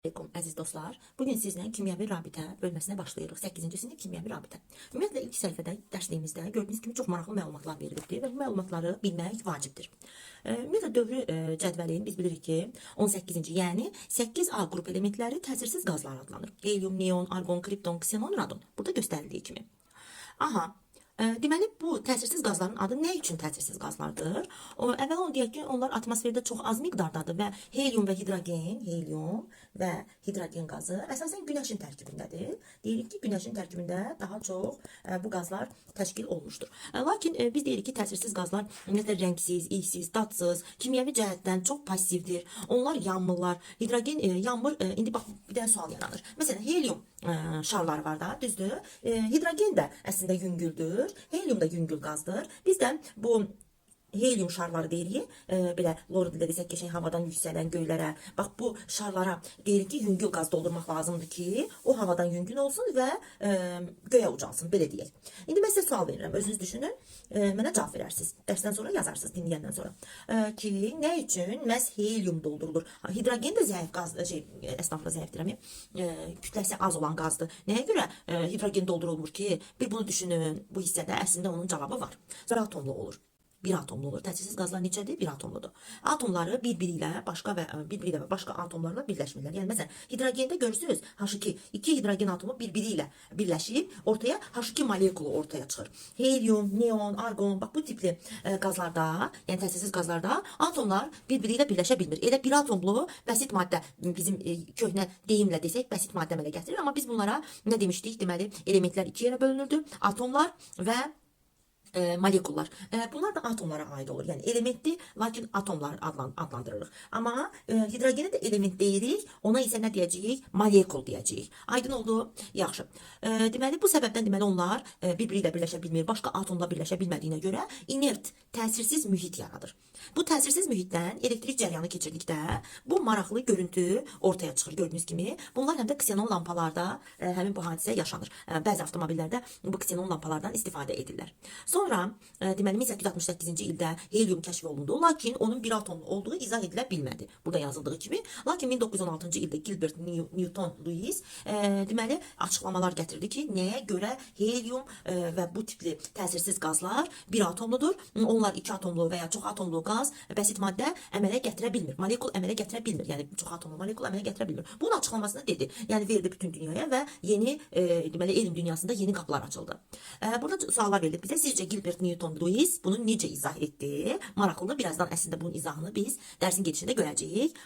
Aleyküm əziz dostlar. Bugün sizlə kimyəvi rabitə bölməsinə başlayırıq. 8-ci sinif kimyəvi rabitə. Ümumiyyətlə ilk səhifədə dərsliyimizdə gördüyünüz kimi çox maraqlı məlumatlar verilibdir və bu məlumatları bilmək vacibdir. Ümumiyyətlə dövrü cədvəlin biz bilirik ki 18-ci, yəni 8A qrup elementləri təsirsiz qazlar adlanır. Helium, neon, argon, kripton, ksenon, radon. Burada göstərildiyi kimi. Aha. Deməli, bu təsirsiz qazların adı nə üçün təsirsiz qazlardır? Əvvəla onu deyək ki, onlar atmosferdə çox az miqdardadır və helium və hidrogen qazı əsasən günəşin tərkibindədir. Deyirik ki, günəşin tərkibində daha çox bu qazlar təşkil olmuşdur. Lakin biz deyirik ki, təsirsiz qazlar ümumiyyətlə rəngsiz, iysiz, dadsız, kimyəvi cəhətdən çox passivdir. Onlar yanmırlar. Hidrogen yanmır. İndi bax, bir dənə sual yaranır. Məsələn, helium şarları var da, düzdür? Hidrogen də əslində yüngüldür. Helium da yüngül qazdır. Bizdən bu helium şarları deyirik. Belə lor dildə desək keçən havadan yüksələn göylərə. Bax bu şarlara deyirik ki, yüngül qaz doldurmaq lazımdır ki, o havadan yüngül olsun və göyə ucalsın, belə deyək. İndi mən sizə sual verirəm, özünüz düşünün, mənə cavab verərsiniz. Dərsdən sonra yazarsınız, dinləyəndən sonra. Ki, nə üçün məhz helium doldurulur? Hidrogen də zəif qaz, əsnafla zəif deyirəm, kütləsi az olan qazdır. Nəyə görə hidrogen doldurulmur ki? Bir bunu düşünün, bu hissədə əslində onun cavabı var. Sonra atomlu olur. Bir atomlu olur. Təsirsiz qazlar neçədir? Bir atomludur. Atomları bir-biri ilə başqa atomlarla birləşmirlər. Yəni məsələn, hidrogende görürsünüz, H2, iki hidrogen atomu bir-biri ilə birləşib ortaya H2 molekulu ortaya çıxır. Helium, neon, argon, bax bu tipli qazlarda, yəni təsirsiz qazlarda atomlar bir-biri ilə birləşə bilmir. Elə bir atomlu bəsit maddə, bizim köhnə deyimlə desək, bəsit maddə əmələ gətirir. Amma biz bunlara nə demişdik? Deməli, elementlər iki yerə bölünürdü. Atomlar və molekullar. Bunlar da atomlara aid olur. Yəni elementli, lakin atomlar adlandırırıq. Amma hidrogeni də element deyirik. Ona isə nə deyəcəyik? Molekul deyəcəyik. Aydın oldu? Yaxşı. Deməli, bu səbəbdən deməli onlar bir-biri ilə birləşə bilmir. Başqa atomla birləşə bilmədiyinə görə inert, təsirsiz mühit yaradır. Bu təsirsiz mühitdən elektrik cəryanı keçirdikdə bu maraqlı görüntü ortaya çıxır. Gördüyünüz kimi. Bunlar həm də ksenon lampalarda həmin bu hadisə yaşanır. Bəzi avtomobillərdə bu ksenon lampalardan istifadə edirlər. Sonra deməli 1868-ci ildə helium kəşf olundu, lakin onun bir atomlu olduğu izah edilə bilmədi. Burada yazıldığı kimi. Lakin 1916-cı ildə Gilbert Newton Lewis deməli açıqlamalar gətirdi ki, nəyə görə helium və bu tipli təsirsiz qazlar bir atomludur. Onlar iki atomlu və ya çox atomlu qaz, bəsit maddə əmələ gətirə bilmir. Molekul əmələ gətirə bilmir. Yəni çox atomlu molekul əmələ gətirə bilmir. Bunun açıqlamasını dedi. Yəni verdi bütün dünyaya və yeni deməli elm dünyasında yeni qapılar açıldı. Burada suallar verildi bizə. Sizcə Gilbert Newton Lewis bunu necə izah etdi? Maraqlıdır. Birazdan əslində bunun izahını biz dərsin gedişində görəcəyik.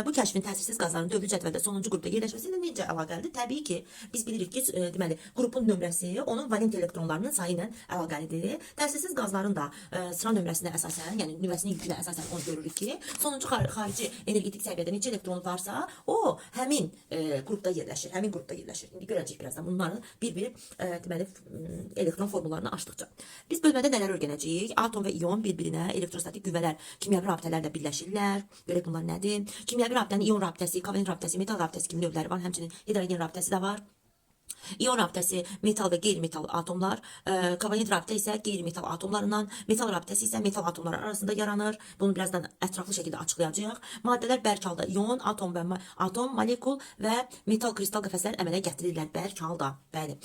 Bu kəşfin təsirsiz qazların dövrü cədvəldə sonuncu qrupda yerləşməsi ilə necə əlaqəlidir? Təbii ki, biz bilirik ki, deməli, qrupun nömrəsi onun valent elektronlarının sayı ilə əlaqəlidir. Təsirsiz qazların da sıra nömrəsinə əsasən, yəni nüvəsinin yükünə əsasən onu görürük ki, sonuncu xarici energetik səviyyədə neçə elektron varsa, o həmin qrupda yerləşir. Həmin qrupda yerləşir. İndi görəcəyik birazdan bunların bir-bir deməli elektron formullarını açdıqca. Biz bölmədə nələr öyrənəcəyik? Atom və ion bir-birinə elektrostatik qüvvələr, kimyəvi rabitələrlə birləşirlər. Görək bunlar nədir? Kimyəvi rabitənin ion rabitəsi, kovalent rabitəsi, metal rabitəsi kimi növləri var. Həmçinin hidrogen rabitəsi də var. İon rabitəsi metal və qeyri-metal atomlar, kovalent rabitə isə qeyri-metal atomlarından, metal rabitəsi isə metal atomları arasında yaranır. Bunu birazdan ətraflı şəkildə açıqlayacağıq. Maddələr bərk halda ion, atom, molekul və metal kristal qəfəslər əmələ gətirirlər bərk halda. Bəli.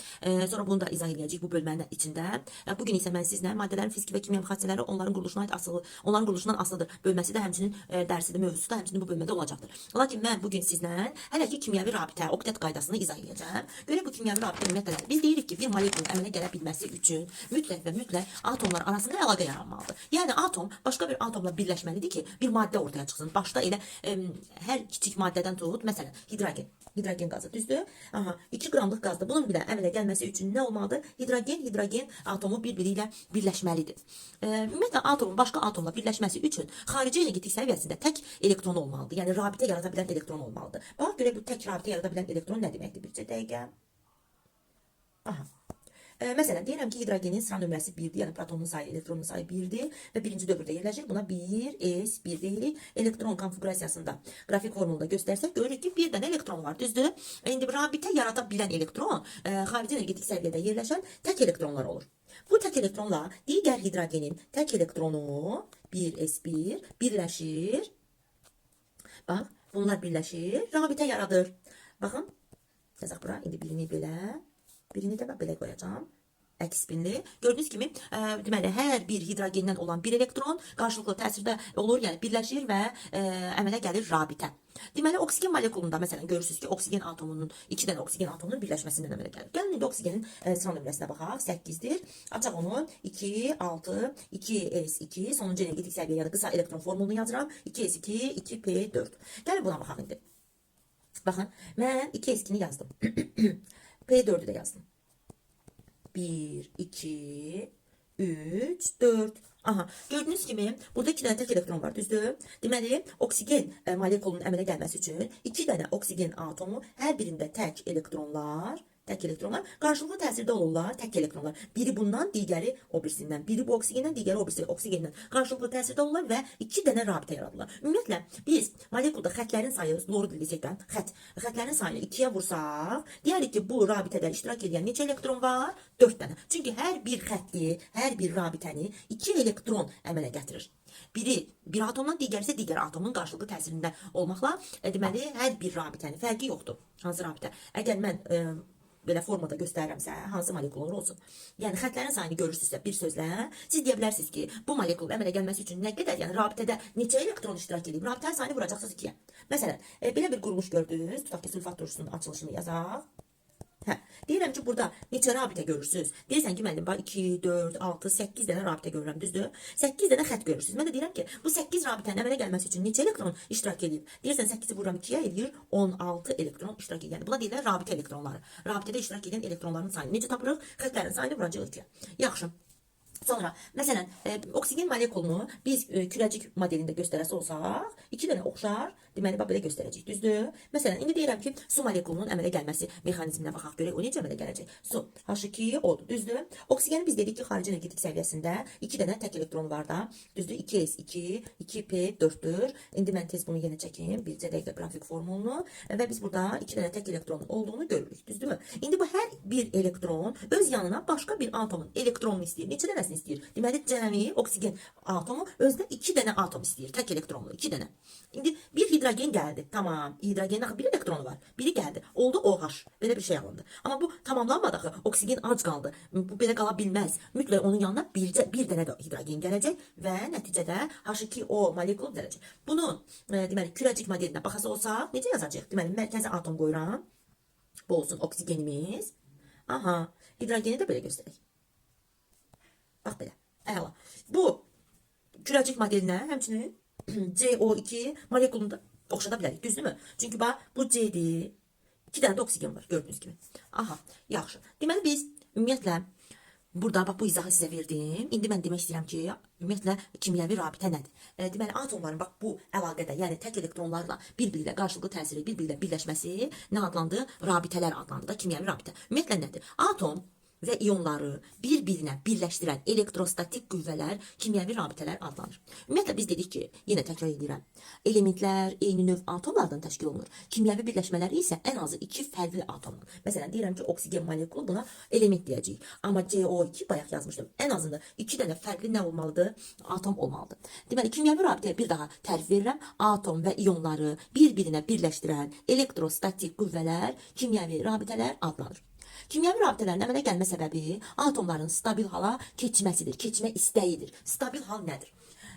Sonra bunu da izah edəcəyik bu bölmənin içində. Bugün isə mən sizlə maddələrin fiziki və kimyəvi xassələri onların quruluşundan asılıdır. Bölməsi də həmçinin dərsidə, mövzusu da həmçinin bu bölmədə olacaqdır. Lakin mən bugün sizlə hələ ki kimyəvi rabitə, oktet qaydasını izah edəcəm. Görək bu kimyəvi rabitə ümumiyyətlə biz deyirik ki, bir molekulun əmələ gələ bilməsi üçün mütləq atomlar arasında əlaqə yaranmalıdır. Yəni atom başqa bir atomla birləşməlidir ki, bir maddə ortaya çıxsın. Başda elə hər kiçik maddədən tut, məsələn, hidrogen qazı, düzdür? 2 qramlıq qazda bunun belə əmələ gəlməsi üçün nə olmalıdır? Hidrogen atomu bir-biri ilə birləşməlidir. Ümumiyyətlə atomun başqa atomla birləşməsi üçün xarici energetik səviyyəsində tək elektron olmalıdır. Yəni rabitə yarada bilən elektron olmalıdır. Bax görək bu tək rabitə yarada bilən elektron nə deməkdir? Bircə dəqiqə. Məsələn, deyirəm ki, hidrogenin sıra nömrəsi 1-dir, yəni protonun sayı, elektronun sayı 1-dir və birinci dövrdə yerləşir. Buna 1s1 deyirik. Elektron konfigurasiyasında qrafik formulda göstərsək, görürük ki, bir dənə elektron var, düzdür? İndi rabitə yarada bilən elektron xarici energetik səviyyədə yerləşən tək elektronlar olur. Bu tək elektronla digər hidrogenin tək elektronu 1s1 birləşir. Bax, Bunlar birləşir, rabitə yaradır. Baxın, yazaq bura. İndi birini belə, birini də belə qoyacağam. Əks spinli. Gördüyünüz kimi, deməli, hər bir hidrogendən olan bir elektron qarşılıqlı təsirdə olur, yəni birləşir və əmələ gəlir rabitə. Deməli, oksigen molekulunda, məsələn, görürsünüz ki, oksigen atomunun, 2 dənə oksigen atomunun birləşməsindən əmələ gəlir. Gəlin, indi oksigenin sıra nömrəsinə baxaq. 8-dir. Açaq onu. 2, 6, 2s2, sonuncu energetik səviyyə, yəni qısa elektron formulunu yazıram. 2s2, 2p4. Gəlin, buna baxaq indi. Baxın, mən 2s2-ni yazdım. p4'ü də yazdım. 1, 2, 3, 4. Aha, gördüğünüz gibi burada 2 tane tek elektron var, düzdür? Deməli, oksigen molekulunun əmələ gəlməsi üçün 2 tane oksigen atomu, hər birində tək elektronlar qarşılıqlı təsirdə olurlar, tək elektronlar. Biri bundan, digəri o birisindən. Biri bu oksigenden, digəri o birisi oksigenden. Qarşılıqlı təsirdə olurlar və 2 dənə rabitə yaradırlar. Ümumiyyətlə, biz molekulda xətlərin sayı, loru desəkdən, xətlərin sayını 2-yə vursaq, deyərik ki, bu rabitədə iştirak edən neçə elektron var? 4 dənə. Çünki hər bir xətti, hər bir rabitəni 2 elektron əmələ gətirir. Biri bir atomdan, digəri isə digər atomun qarşılıqlı təsirində olmaqla, deməli, hər bir rabitənin fərqi yoxdur. Hansı rabitə? Əgər mən belə formada göstərirəmsə, hansı molekul olur olsun. Yəni xətlərin sayını görürsünüzsə bir sözlə, siz deyə bilərsiniz ki, bu molekul əmələ gəlməsi üçün nə qədər, yəni rabitədə neçə elektron iştirak edib, rabitənin sayını vuracaqsınız 2-yə. Məsələn, belə bir quruluş gördünüz, tutaq ki, sülfat turşusunun açılışını yazaq. Hə, deyirəm ki, burada neçə rabitə görürsünüz? Deyirsən ki, mənim 2, 4, 6, 8 dənə rabitə görürəm, düzdür? 8 dənə xət görürsünüz. Mən də deyirəm ki, bu 8 rabitənin əmələ gəlməsi üçün neçə elektron iştirak edib? Deyirsən 8-i vururam 2-yə, eləyir 16 elektron iştirak edir. Yəni buna deyirlər rabitə elektronları. Rabitədə iştirak edən elektronların sayını necə tapırıq? Xətlərin sayını vuracağıq 2-yə. Yaxşı. Sonra, məsələn, oksigen molekulunu biz kürəcik modelində göstərəsi olsaq, 2 dənə oxşar, deməli, belə göstərəcək, düzdür? Məsələn, indi deyirəm ki, su molekulunun əmələ gəlməsi mexanizminə baxaq görək, o necə əmələ gələcək? Su, H2O-dur, düzdür? Oksigeni biz dedik ki, xarici energetik səviyyəsində 2 dənə tək elektron var da, düzdür? 2s2, 2p4-dür. İndi mən tez bunu yenə çəkeyim, bircə dəqiqə qrafik formulunu və biz burada 2 dənə tək elektronun olduğunu görürük, düzdürmü? İndi bu hər bir elektron öz yanına başqa bir atomun elektronunu istəyir. Neçə dənəsini istəyir? Deməli, cəmi oksigen atomu özdə 2 dənə atom istəyir, tək elektronlu, 2 dənə. İndi bir hidrogen gəldi, tamam, hidrogenin axı bir elektronu var, biri gəldi, oldu OH, belə bir şey alındı. Amma bu tamamlanmadı axı, oksigen ac qaldı, bu belə qala bilməz. Mütləq onun yanına bir dənə də hidrogen gələcək və nəticədə H2O molekulu gələcək. Bunun, deməli, kürəcik modelinə baxası olsaq, necə yazacaq? Deməli, mərkəzə atom qoyuram, bu olsun oksigenimiz. Aha, hidrogeni də belə göstərək. Bax belə, əla. Bu kürəcik modelinə həmçinin CO2 molekulunda oxşada bilərik, düzdürmü? Çünki bax, bu C-dir, 2 dənə də oksigen var, gördüyünüz kimi. Aha, yaxşı. Deməli, biz ümumiyyətlə, burada bax, bu izahı sizə verdim. İndi mən demək istəyirəm ki, ümumiyyətlə, kimyəvi rabitə nədir? Deməli, atomların bax, bu əlaqədə, yəni tək elektronlarla bir-biri ilə qarşılıqlı təsiri, bir-biri ilə birləşməsi nə adlandı? Rabitələr adlandı da, kimyəvi rabitə. Ümumiyyətlə, nədir? Atom və iyonları bir-birinə birləşdirən elektrostatik qüvvələr kimyəvi rabitələr adlanır. Ümumiyyətlə biz dedik ki, yenə təkrar edirəm, elementlər eyni növ atomlardan təşkil olunur. Kimyəvi birləşmələri isə ən azı 2 fərqli atomdan. Məsələn, deyirəm ki, oksigen molekulu buna element deyəcəyik. Amma CO2 bayaq yazmışdım. Ən azından 2 dənə fərqli nə olmalıdır? Atom olmalıdır. Deməli, kimyəvi rabitəyə bir daha tərif verirəm. Atom və iyonları bir-birinə birləşdirən elektrostatik qüvvələr kimyəvi rabitələr adlanır. Kimyəvi rabitələrin əmələ gəlmə səbəbi atomların stabil hala keçməsidir, keçmə istəyidir. Stabil hal nədir?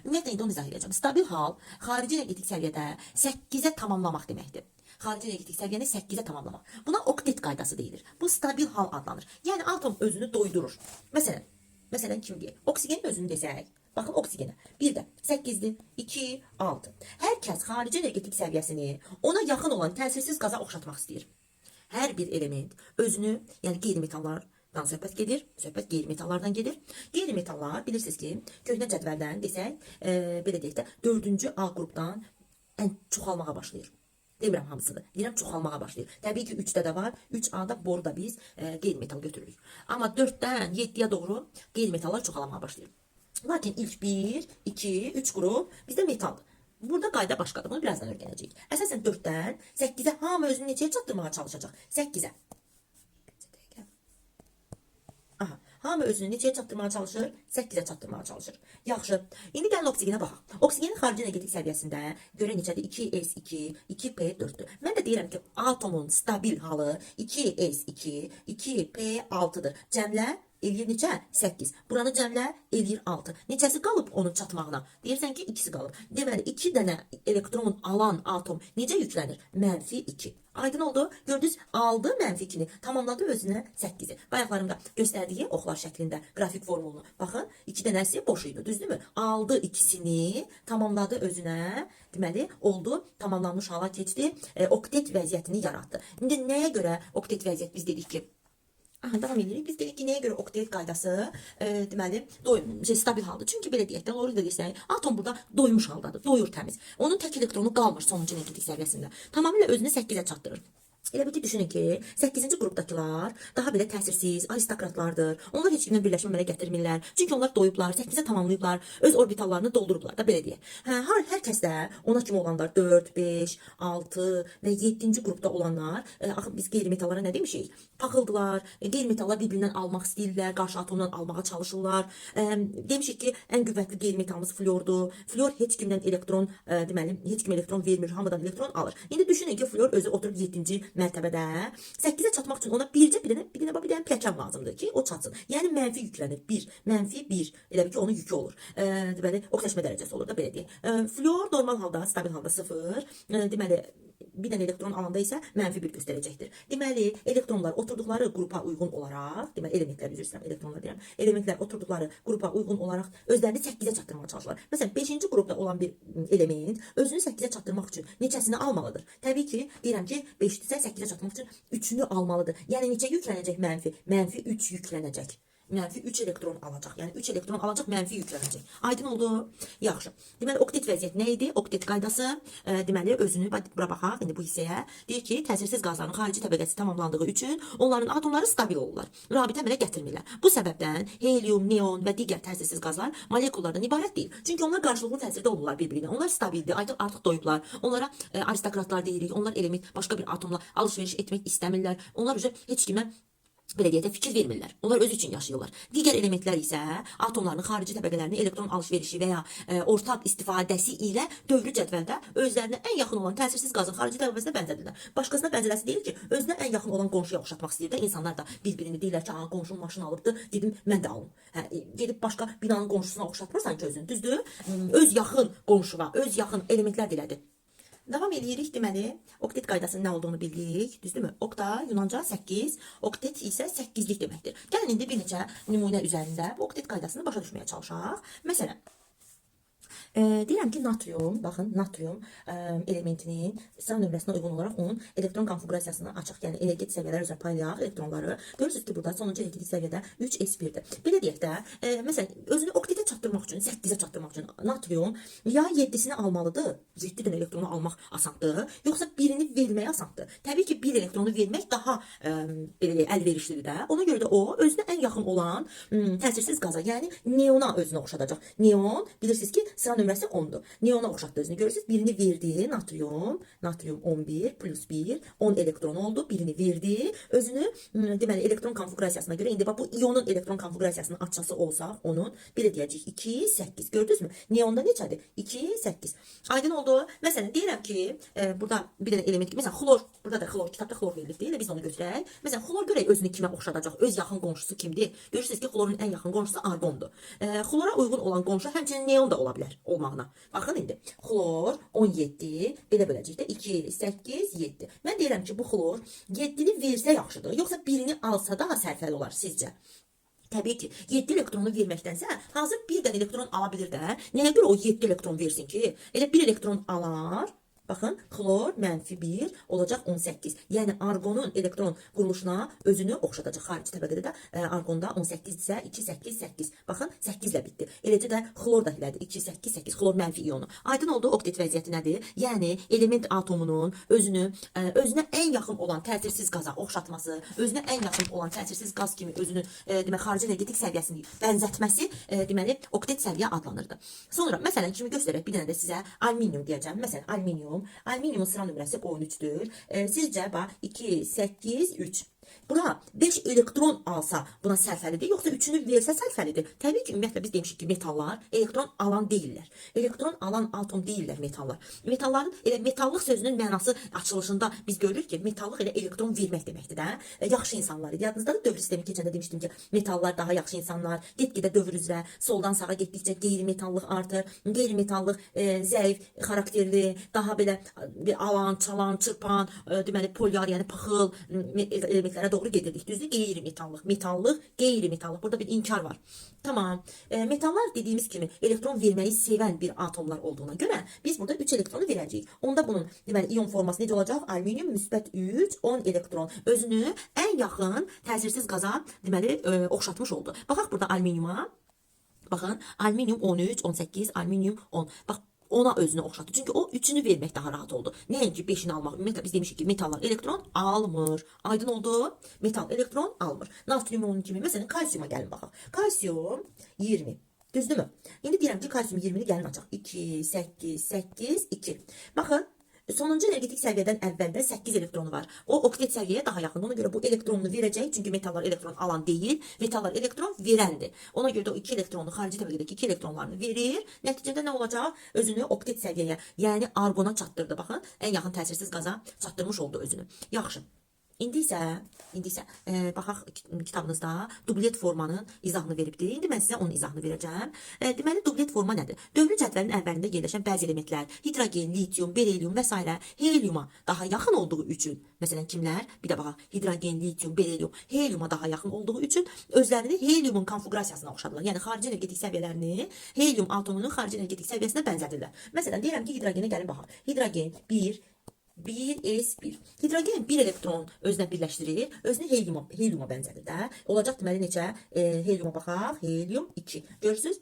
Ümumiyyətlə, indi onu izah edəcəm. Stabil hal, xarici energetik səviyyədə 8-ə tamamlamaq deməkdir. Xarici energetik səviyyəni 8-ə tamamlamaq. Buna oktet qaydası deyilir. Bu stabil hal adlanır. Yəni, atom özünü doydurur. Məsələn, kim deyək? Oksigenin özünü desək. Baxın, oksigenə. Bir də 8-dir, 2, 6. Hər kəs xarici energetik səviyyəsini ona yaxın olan təsirsiz qaza oxşatmaq istəyir. Hər bir element özünü, yəni qeyri-metallardan söhbət gedir, söhbət qeyri-metallardan gedir. Qeyri-metallar, bilirsiniz ki, köhnə cədvəldən desək, belə deyək də, 4-cü A qrupdan çoxalmağa başlayır. Demirəm hamısını, deyirəm çoxalmağa başlayır. Təbii ki, 3-də də var, 3A-da boru da biz qeyri-metal götürürük. Amma 4-dən 7-yə doğru qeyri-metallar çoxalmağa başlayır. Lakin ilk 1, 2, 3 qrup bizdə metaldır. Burada qayda başqadır. Bunu birazdan öyrənəcəyik. Əsasən 4-dən 8-ə hamı özünü neçəyə çatdırmağa çalışacaq? 8-ə. Aha. Hamı özünü neçəyə çatdırmağa çalışır? 8-ə çatdırmağa çalışır. Yaxşı. İndi gəlin oksigenə baxaq. Oksigenin xarici energetik səviyyəsində görə neçədir? 2s2, 2p4-dür. Mən də deyirəm ki, atomun stabil halı 2s2, 2p6-dır. Cəmlə eləyir neçə? 8. Buranı cəmlə eləyir 6. Neçəsi qalıb onun çatmağına? Deyirsən ki, ikisi qalıb. Deməli, 2 dənə elektron alan atom necə yüklənir? -2. Aydın oldu. Gördünüz, aldı -2-ni, tamamladı özünə 8-i. Bayaqlarımda göstərdiyi oxlar şəklində qrafik formulunu. Baxın, 2 dənəsi boş idi, düzdürmü? Aldı ikisini, tamamladı özünə. Deməli, oldu, tamamlanmış hala keçdi, oktet vəziyyətini yaratdı. İndi nəyə görə oktet vəziyyət biz dedik ki, devam edirik. Biz dedik ki, nəyə görə oktet qaydası deməli stabil haldır. Çünki belə deyək də, doğru da desək, atom burada doymuş haldadır, doyur təmiz. Onun tək elektronu qalmır sonuncu energetik səviyyəsində. Tamamilə özünü 8-ə çatdırır. Elə bir ki, düşünün ki, 8-ci qrupdakılar daha belə təsirsiz, aristokratlardır. Onlar heç kimlə birləşmə əmələ gətirmirlər. Çünki onlar doyublar, 8-ə tamamlayıblar, öz orbitallarını doldurublar da, belə deyək. Hər kəs də ona kimi olanlar 4, 5, 6 və 7-ci qrupda olanlar, axı biz qeyri-metallara nə demişik? Paxıldılar, qeyri-metallar bir-birindən almaq istəyirlər, qarşı atomdan almağa çalışırlar. Demişik ki, ən qüvvətli qeyri-metalımız flordur. Flor heç kimdən elektron, deməli, heç kim elektron vermir, hamıdan elektron alır. İndi düşünün ki, flor özü oturub 7-ci mərtəbədə 8-ə çatmaq üçün ona bir dənə pəkən lazımdır ki, o çatsın. Yəni mənfi yüklənir. -1. Elə bir ki, onun yükü olur. Deməli, oxlaşma dərəcəsi olur da, belə deyək. Flor normal halda, stabil halda 0. Deməli, bir dənə elektron alanda isə -1 göstərəcəkdir. Deməli, elektronlar oturduqları qrupa uyğun olaraq, deməli, elementlər, üzr istəyirəm, elektronlar deyirəm. Elementlər oturduqları qrupa uyğun olaraq özlərini 8-ə çatdırmağa çalışırlar. Məsələn, 5-ci qrupda olan bir element özünü 8-ə çatdırmaq üçün neçəsini almalıdır? Təbii ki, deyirəm ki, 5-dirsə 8-ə çatmaq üçün 3-ünü almalıdır. Yəni neçə yüklənəcək mənfi? -3 yüklənəcək. -3 elektron alacaq. Yəni 3 elektron alacaq, mənfi yüklənəcək. Aydın oldu? Yaxşı. Deməli, oktet vəziyyət nə idi? Oktet qaydası, deməli, özünü, bura baxaq, indi bu hissəyə, deyir ki, təsirsiz qazların xarici təbəqəsi tamamlandığı üçün onların atomları stabil olurlar. Rabitə əmələ gətirmirlər. Bu səbəbdən helium, neon və digər təsirsiz qazlar molekullardan ibarət deyil. Çünki onlar qarşılıqlı təsirdə olurlar bir-birinə. Onlar stabildir, artıq doyublar. Onlara aristokratlar deyirik. Onlar element başqa bir atomla alış-veriş etmək istəmirlər. Onlar heç kimə belə deyək də fikir vermirlər. Onlar özü üçün yaşayırlar. Digər elementlər isə atomların xarici təbəqələrini elektron alış-verişi və ya ortaq istifadəsi ilə dövrü cədvəldə özlərinə ən yaxın olan təsirsiz qazın xarici təbəqəsinə bənzədirlər. Başqasına bənzələsi deyil ki, özünə ən yaxın olan qonşuya oxşatmaq istəyir də. İnsanlar da bir-birini deyirlər ki, qonşum maşın alıbdı, dedim mən də alım. Gedib başqa binanın qonşusuna oxşatmırsan ki özünü, düzdür? Öz yaxın qonşuva, öz yaxın elementlər dilədir. Davam edirik, deməli, oktet qaydasının nə olduğunu bildik, düzdürmü? Okta, Yunanca 8, oktet isə 8-lik deməkdir. Gəlin indi bir neçə nümunə üzərində bu oktet qaydasını başa düşməyə çalışaq. Məsələn, deyirəm ki, natrium, baxın, natrium elementinin sıra nömrəsinə uyğun olaraq onun elektron konfigurasiyasını açıq, yəni energetik səviyyələr üzrə paylayaq elektronları. Görürsünüz ki, burada sonuncu energetik səviyyədə 3s1-dir. Belə deyək də, məsələn, özünü oktetə çatdırmaq üçün, 8-ə çatdırmaq üçün natrium ya 7-sini almalıdır, 7 dənə elektronu almaq asandır, yoxsa birini vermək asandır. Təbii ki, bir elektronu vermək daha əlverişlidir də. Ona görə də o, özünə ən yaxın olan təsirsiz qaza, yəni neona özünə oxşadacaq. Neon, bilirsiniz ki, sıra nömrəsi 10'dur. Neona oxşatdı özünü. Görürsünüz, birini verdi, natrium 11 plus 1, 10 elektron oldu, birini verdi. Özünü, deməli, elektron konfigurasiyasına görə, indi bax, bu iyonun elektron konfigurasiyasının açısı olsaq, onun, bir deyəcək 2, 8, gördünüzmü? Neonda neçədir? 2, 8. Aydın oldu. Məsələn, deyirəm ki, burada bir dənə element, məsələn, xlor, burada da xlor, kitabda xlor verilib deyil, biz onu götürək. Məsələn, xlor görək özünü kimə oxşadacaq, öz yaxın qonşusu kimdir? Görürsünüz ki, xlorun ən yaxın qonşusu argondur. Xlora uyğun olan qonşu həmçinin neon da ola bilər olmağına. Baxın indi, xlor 17, belə böləcəkdə 2, 8, 7. Mən deyirəm ki, bu xlor 7-ni versə yaxşıdır, yoxsa birini alsa daha sərfəli olar sizcə? Təbii ki, 7 elektronu verməkdənsə, hazır bir dənə elektron ala bilir də. Nəyə görə o 7 elektron versin ki? Elə bir elektron alar. Baxın, xlor -1 olacaq 18. Yəni, argonun elektron quruluşuna özünü oxşadacaq. Xarici təbəqədə də argonda 18 isə 2, 8, 8. Baxın, 8 ilə bitdi. Eləcə də xlor da elədir. 2, 8, 8. Xlor mənfi iyonu. Aydın oldu, oktet vəziyyəti nədir? Yəni, element atomunun özünə ən yaxın olan təsirsiz qaza oxşatması, özünə ən yaxın olan təsirsiz qaz kimi özünü xarici energetik səviyyəsini bənzətməsi, deməli, oktet səviyyə adlanırdı. Sonra, məsələn, kimi göstərək, bir dənə də sizə alüminium deyəcəm. Məsələn, alüminiumun sıra nömrəsi 13-dür. Sizcə, bax, 2, 8, 3. bura 5 elektron alsa buna sərfəlidir, yoxsa 3'ünü versə sərfəlidir? Təbii ki, ümumiyyətlə biz demişik ki, metallar elektron alan deyirlər. Elektron alan atom deyirlər metallar. Metalların elə metallıq sözünün mənası açılışında biz görürük ki, metallıq elə elektron vermək deməkdir də. Yaxşı insanlar idi. Yadınızdadır, dövr sistemi keçəndə demişdim ki, metallar daha yaxşı insanlar, get-gedə dövr üzrə soldan sağa getdikcə qeyri-metallıq artır. Qeyri-metallıq zəif xarakterli, daha belə alan, çalan, çırpan, deməli polyar, yəni pıxıl elementlərə doğru gedirdik. Düzdür? Qeyri-metallıq, metallıq, qeyri-metallıq. Burada bir inkar var. Tamam. Metallar dediğimiz kimi elektron vermeyi seven bir atomlar olduğuna göre biz burada 3 elektronu verəcəyik. Onda bunun deməli iyon forması necə olacaq? Alüminium müsbət 3, 10 elektron özünü ən yaxın təsirsiz qaza deməli oxşatmış oldu. Baxaq burada alüminiuma. Baxın, alüminium 13, 18, alüminium 10. Bax, ona özünü oxşatdı. Çünki o 3'ünü vermək daha rahat oldu. Nəinki 5'ini almaq. Ümumiyyətlə biz demişik ki, metallar elektron almır. Aydın oldu? Metal elektron almır. Natrium onun kimi. Məsələn, kalsiyuma gəlin baxaq. Kalsiyum 20. Düzdürmü? İndi deyirəm ki, kalsiyum 20'ni gəlin açaq. 2, 8, 8, 2. Baxın. Sonuncu energetik səviyyədən əvvəldə 8 elektronu var. O oktet səviyyəyə daha yaxın. Ona görə bu elektronunu verəcək. Çünki metallar elektron alan deyil. Metallar elektron verəndir. Ona görə də o 2 elektronunu xarici təbəqədəki 2 elektronlarını verir. Nəticədə nə olacaq? Özünü oktet səviyyəyə, yəni argona çatdırdı. Baxın, ən yaxın təsirsiz qaza çatdırmış oldu özünü. Yaxşı. İndi isə baxaq kitabınızda dublet formanın izahını veribdir. İndi mən sizə onun izahını verəcəm. Deməli dublet forma nədir? Dövrü cədvəlinin əvvəlində yerləşən bəzi elementlər, hidrogen, litium, berilyum və s. heliuma daha yaxın olduğu üçün, məsələn kimlər? Bir də baxaq, hidrogen, litium, berilyum, heliuma daha yaxın olduğu üçün özlərini heliumun konfigurasiyasına oxşadılar. Yəni xarici energetik səviyyələrini helium atomunun xarici energetik səviyyəsinə bənzədirlər. Məsələn, deyirəm ki, hidrogenə gəlin baxaq. Hidrogen 1s1. Hidrogen 1 elektron özünə birləşdirir. Özünü heliuma bənzədir də. Olacaq deməli neçə? Heliuma baxaq. Helium 2. Görürsünüz?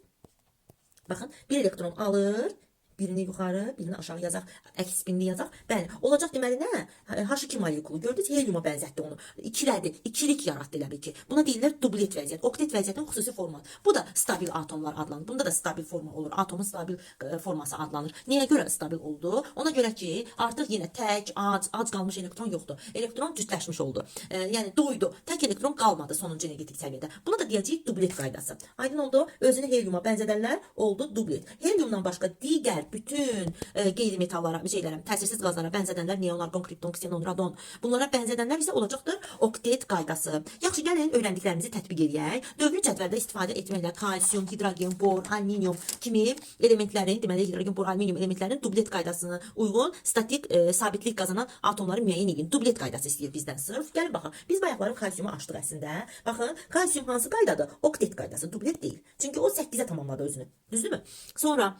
Baxın, 1 elektron alır. Birini yuxarı, birini aşağı yazaq, əks spinli yazaq. Bəli, olacaq deməli nə? H2 molekulu gördünüz, heliuma bənzətdi onu. İkilədi, ikilik yaratdı elə bil ki. Buna deyirlər dublet vəziyyət, oktet vəziyyətin xüsusi forması. Bu da stabil atomlar adlanır. Bunda da stabil forma olur. Atomun stabil forması adlanır. Niyə görə stabil oldu? Ona görə ki, artıq yenə tək, ac qalmış elektron yoxdur. Elektron cütləşmiş oldu. Yəni doydu. Tək elektron qalmadı sonuncu energetik səviyyədə. Buna da deyəcəyik dublet qaydası. Aydın oldu? Özünü heliuma bənzədənlər oldu dublet. Heliumdan başqa digər bütün qeyri-metallara, təsirsiz qazlara bənzədənlər, neon, argon, kripton, ksenon, radon, bunlara bənzədənlər isə olacaqdır oktet qaydası. Yaxşı, gəlin öyrəndiklərimizi tətbiq edək. Dövrü cədvəldə istifadə etməklə kalsiyum, hidrogen, bor, alüminium kimi elementlərin, deməli hidrogen, bor, alüminium elementlərin dublet qaydasına uyğun statik sabitlik qazanan atomları müəyyən edin. Dublet qaydası istəyir bizdən sırf. Gəlin baxın. Biz bayaqları kalsiyumu açdıq əslində. Baxın, kalsiyum hansı qaydadır? Oktet qaydası, dublet deyil. Çünki o 8'e tamamladı özünü. Düzdürmü? Sonra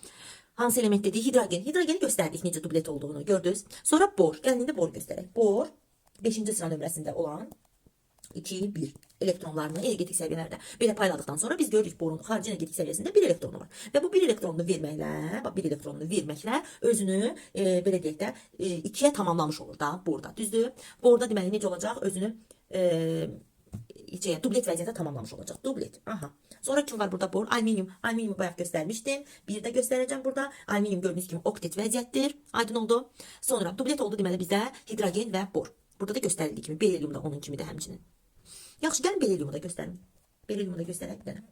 hansı element dediği hidrogen. Hidrogeni gösterdik necə dublet olduğunu gördünüz. Sonra bor. Gəlin indi bor göstərək. Bor 5-ci sıra nömrəsində olan 2, 1 elektronlarını energetik səviyyələrdə belə payladıktan sonra biz görürük borun xarici energetik səviyyəsində 1 elektronu var. Və bu 1 elektronunu verməklə, özünü belə deyək də 2'ye tamamlamış olur da borda. Düzdür? Borda deməli necə olacaq? Özünü dublet vəziyyətə tamamlamış olacaq. Dublet. Aha. Sonra kim var burada? Bor, alüminium. Alüminiumu bayaq göstərmişdim. Bir də göstərəcəm burada. Alüminium gördüyünüz kimi oktet vəziyyətdir. Aydın oldu. Sonra dublet oldu deməli bizdə hidrogen və bor. Burada da göstərildiyi kimi berilyum da onun kimidir həmçinin. Yaxşı, gəlin berilyumu da göstərim. Berilyumu da göstərək bir dənə.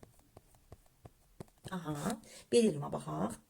Aha. Berilyuma baxaq.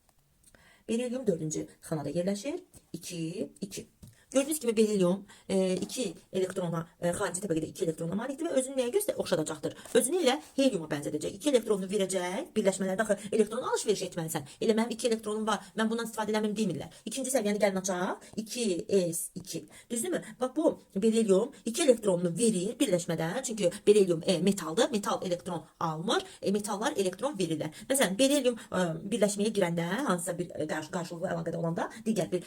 Berilyum 4-cü xanada yerləşir. 2, 2. Gördüğünüz gibi berilyum 2 elektrona, xarici təbəqədə 2 elektrona malikdir və özünü nəyə oxşadacaqdır? Özünü ilə heliuma bənzədəcək. 2 elektronunu verəcək. Birləşmələrdə axı elektron alış-veriş etməlisən. Elə mənim 2 elektronum var. Mən bundan istifadə eləməm demirlər. İkinci səviyyəni gəlin açaq. 2s2. Düzdürmü? Bax bu berilyum 2 elektronunu verir birləşmədə. Çünki berilyum metaldır. Metal elektron almır. Metallar elektron verirlər. Məsələn, berilyum birləşməyə girəndə, hansısa bir qarşılıqlı əlaqədə olanda digər bir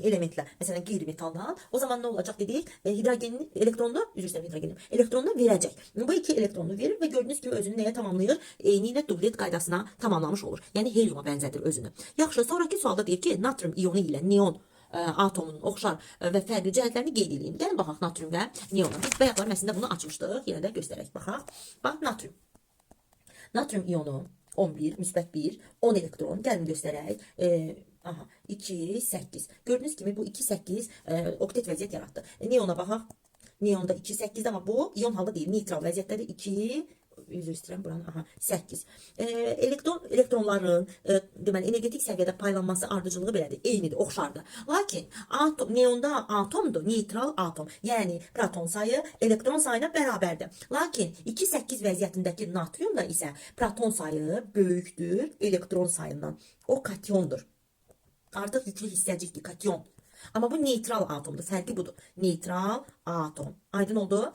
elementlə, məsələn qeyri-metaldan, o zaman nə olacaq dedik? Hidrogenin elektronunu, elektronunu verəcək. Bu 2 elektronunu verir və gördüyünüz kimi özünü nəyə tamamlayır? Eyni ilə dublet qaydasına tamamlamış olur. Yəni heliuma bənzədir özünü. Yaxşı, sonraki sualda deyir ki, natrium iyonu ilə neon atomunun oxşar və fərqli cəhətlərini qeyd edin. Gəlin baxaq natrium və neona. Biz bayaqlar əslində bunu açmışdıq. Yenə də göstərək. Baxaq. Bax natrium. Natrium iyonu 11, müsbət 1, 10 elektron. Gəlin göstərək. Aha, 2, 8. Gördüğünüz gibi bu 2, 8 oktet vəziyyət yaratdı. Neona baxaq. Neonda 2, 8'də, amma bu iyon halda deyil, neytral vəziyyətdədir. 2, üzr istəyirəm buranın, aha, 8. Elektronların deməli energetik səviyyədə paylanması ardıcılığı belədir, eynidir, oxşardır. Lakin neonda atomdur, neytral atom. Yəni proton sayı elektron sayına bərabərdir. Lakin 2, 8 vəziyyətindəki natriumda isə proton sayı böyükdür elektron sayından. O kationdur. Artıq yüklü hissəcikdir, kation. Amma bu neytral atomdur. Fərqi budur. Neytral atom. Aydın oldu.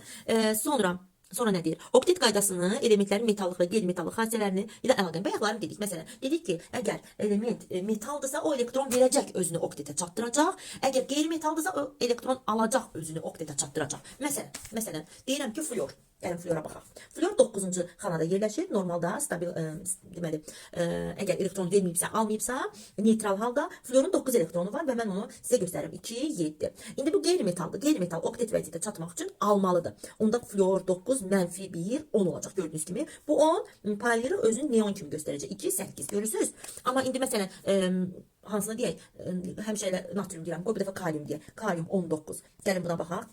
Sonra nə deyir? Oktet qaydasını elementlərin metallıq və qeyri-metallıq xassələrini ilə əlaqələndirib. Bayaqlarını dedik. Məsələn, dedik ki, əgər element metaldırsa, o elektron verəcək, özünü oktetə çatdıracaq. Əgər qeyri-metaldırsa, o elektron alacaq, özünü oktetə çatdıracaq. Məsələn, deyirəm ki, flor. Gəlin flora baxaq. Flor 9-cu xanada yerləşir. Normalda stabil, deməli, əgər elektron verməyibsə, almayıbsa, neytral halda florun 9 elektronu var və mən onu sizə göstərirəm. 2, 7. İndi bu qeyri-metaldır. Qeyri-metal oktet vəziyyətə çatmaq üçün almalıdır. Onda flor 9, mənfi 1, 10 olacaq gördüyünüz kimi. Bu 10 paylayırıq, özünü neon kimi göstərəcək. 2, 8 görürsünüz. Amma indi məsələn, hansını deyək, həmişə elə natrium deyirəm, qoy bir dəfə kalium deyək. Kalium 19. Gəlin buna baxaq.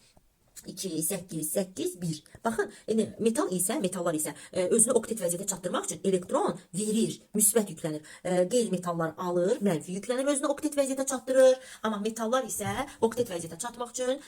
2, 8, 8, 1. Baxın, metallar isə özünü oktet vəziyyətə çatdırmaq üçün elektron verir, müsbət yüklənir. Qeyri-metallar alır, mənfi yüklənir, özünü oktet vəziyyətə çatdırır. Amma metallar isə oktet vəziyyətə çatmaq üçün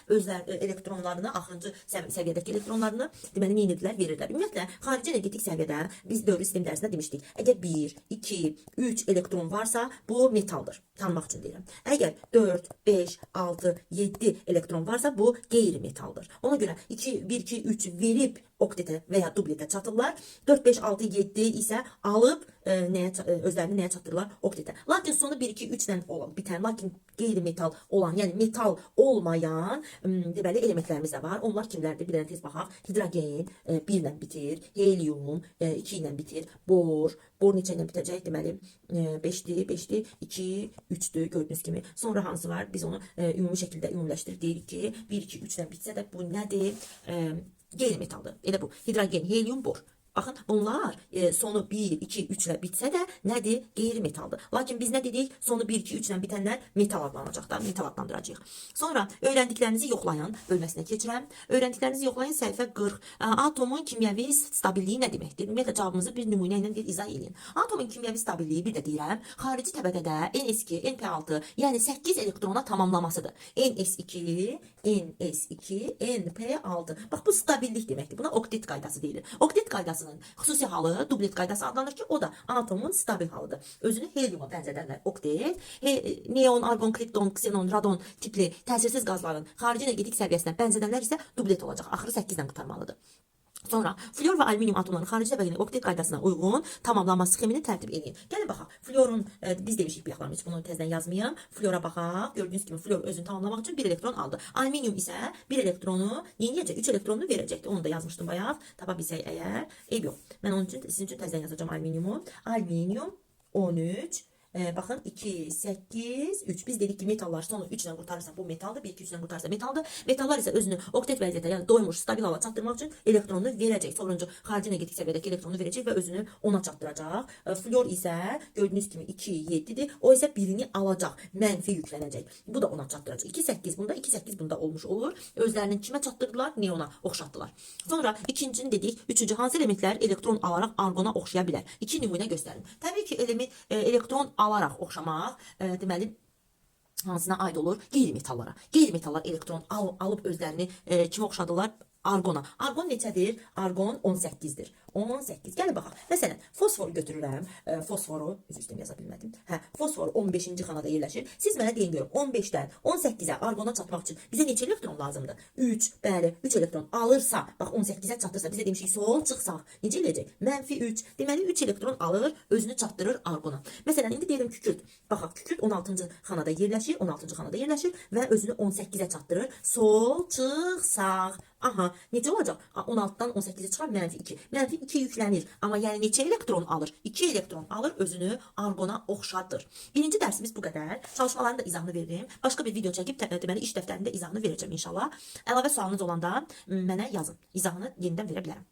elektronlarını, axırıncı səviyyədəki elektronlarını deməli neynirlər, verirlər. Ümumiyyətlə, xarici energetik səviyyədə biz dövrü sistem dərsində demişdik. Əgər 1, 2, 3 elektron varsa, bu metaldır. Tanımaq üçün deyirəm. Əgər 4, 5, 6, 7 elektron varsa, bu qeyri-metaldır. Ona görə 1, 2, 3 verib oktetə və ya dubletə çatırlar. 4, 5, 6, 7 isə alıb özlərini nəyə çatdırırlar? Oktetə. Lakin sonu 1, 2, 3-dən bitən, lakin qeyri-metal olan, yəni metal olmayan deməli elementlərimiz də var. Onlar kimlərdir? Bir dənə tez baxaq. Hidrogen 1 ilə bitir, helium 2 ilə bitir, bor neçə ilə bitəcək? Deməli 5-dir, 2, 3-dür gördüyünüz kimi. Sonra hansı var? Biz onu ümumi şəkildə ümumiləşdirib deyirik ki, 1, 2, 3-dən bitsə də bu nədir? Qeyri-metaldır. Elə bu. Hidrogen, helium, bor. Baxın, bunlar sonu 1, 2, 3 ilə bitsə də nədir? Qeyri-metaldır. Lakin biz nə dedik? Sonu 1, 2, 3 ilə bitənlər metal adlanacaqlar. Metal adlandıracağıq. Sonra öyrəndiklərinizi yoxlayan bölməsinə keçirəm. Öyrəndiklərinizi yoxlayan səhifə 40. Atomun kimyəvi stabilliyi nə deməkdir? Ümumiyyətlə cavabımızı bir nümunə ilə izah edin. Atomun kimyəvi stabilliyi bir də deyirəm, xarici təbəqədə NS2, NP6, yəni 8 elektrona tamamlamasıdır. NS2, NS2, NP6. Bax, bu stabillik deməkdir. Buna oktet qaydası deyilir. Oktet qaydası xüsusi halı dublet qaydası adlanır ki, o da atomun stabil halıdır. Özünü heliuma bənzədərlər. Oktet, neon, argon, kripton, ksenon, radon tipli təsirsiz qazların xarici energetik səviyyəsinə bənzədənlər isə dublet olacaq. Axırı 8-dən qurtarmalıdır. Sonra flor və alüminium atomlarının xarici təbəqənin oktet qaydasına uyğun tamamlanma sxemini tərtib edin. Gəlin baxaq. Florun biz demişik bayaqlar, heç bunu tezdən yazmayım. Flora baxaq. Gördüyünüz kimi flor özünü tamamlamaq üçün 1 elektron aldı. Alüminium isə 1 elektronu yeniləyəcək, 3 elektronunu verəcəkdi. Onu da yazmışdım bayaq. Tapa bilsək əgər. Eyb yox. Mən onun üçün sizin üçün tezdən yazacağam alüminiumu. Alüminium 13. Baxın 2, 8, 3. Biz dedik ki metallar sonu 3 ilə qurtarırsa bu metaldır. 1, 2, 3 ilə qurtarırsa metaldır. Metallar isə özünü oktet vəziyyətə, yəni doymuş, stabil hala çatdırmaq üçün elektronunu verəcək. Sonuncu xarici energetik səviyyədəki elektronu verəcək və özünü ona çatdıracaq. Flor isə gördüyünüz kimi 2, 7-dir. O isə birini alacaq, mənfi yüklənəcək. Bu da ona çatdıracaq. 2, 8 bunda, 2, 8 bunda olmuş olur. Özlərinin kimə çatdırdılar? Neona oxşatdılar. Sonra ikincini dedik. Üçüncü, hansı elementlər elektron alaraq argona oxşaya bilər? 2 nümunə göstərin. Təbii ki, elektron alaraq oxşamaq, deməli, hansına aid olur? Qeyri-metallara. Qeyri-metallar elektron alıb özlərini kimə oxşadılar? Argona. Argon neçədir? Argon 18-dir. 18. Gəlin baxaq. Məsələn, fosforu götürürəm. Fosforu, üzr yaza bilmədim. Fosfor 15-ci xanada yerləşir. Siz mənə deyin görüm, 15-dən 18-ə argona çatmaq üçün bizə neçə elektron lazımdır? 3, bəli, 3 elektron alırsa, bax 18-ə çatdırsa, bizə demişik sol çıxsaq, necə eləyəcək? Mənfi 3. Deməli, 3 elektron alır, özünü çatdırır argona. Məsələn, indi deyirəm kükürt. Baxaq, kükürt 16-cı xanada yerləşir, 16-cı xanada yerləşir və özünü 18-ə çatdırır. Sol çıxsaq. Aha, necə olacaq? 16-dan 18-ə çıxar, mənfi 2. Mənfi 2 yüklənir. Amma yəni neçə elektron alır? 2 elektron alır, özünü argona oxşadır. Birinci dərsimiz bu qədər. Çalışmaların da izahını veririm. Başqa bir video çəkib deməli iş dəftərində izahını verəcəm inşallah. Əlavə sualınız olanda mənə yazın. İzahını yenidən verə bilərəm.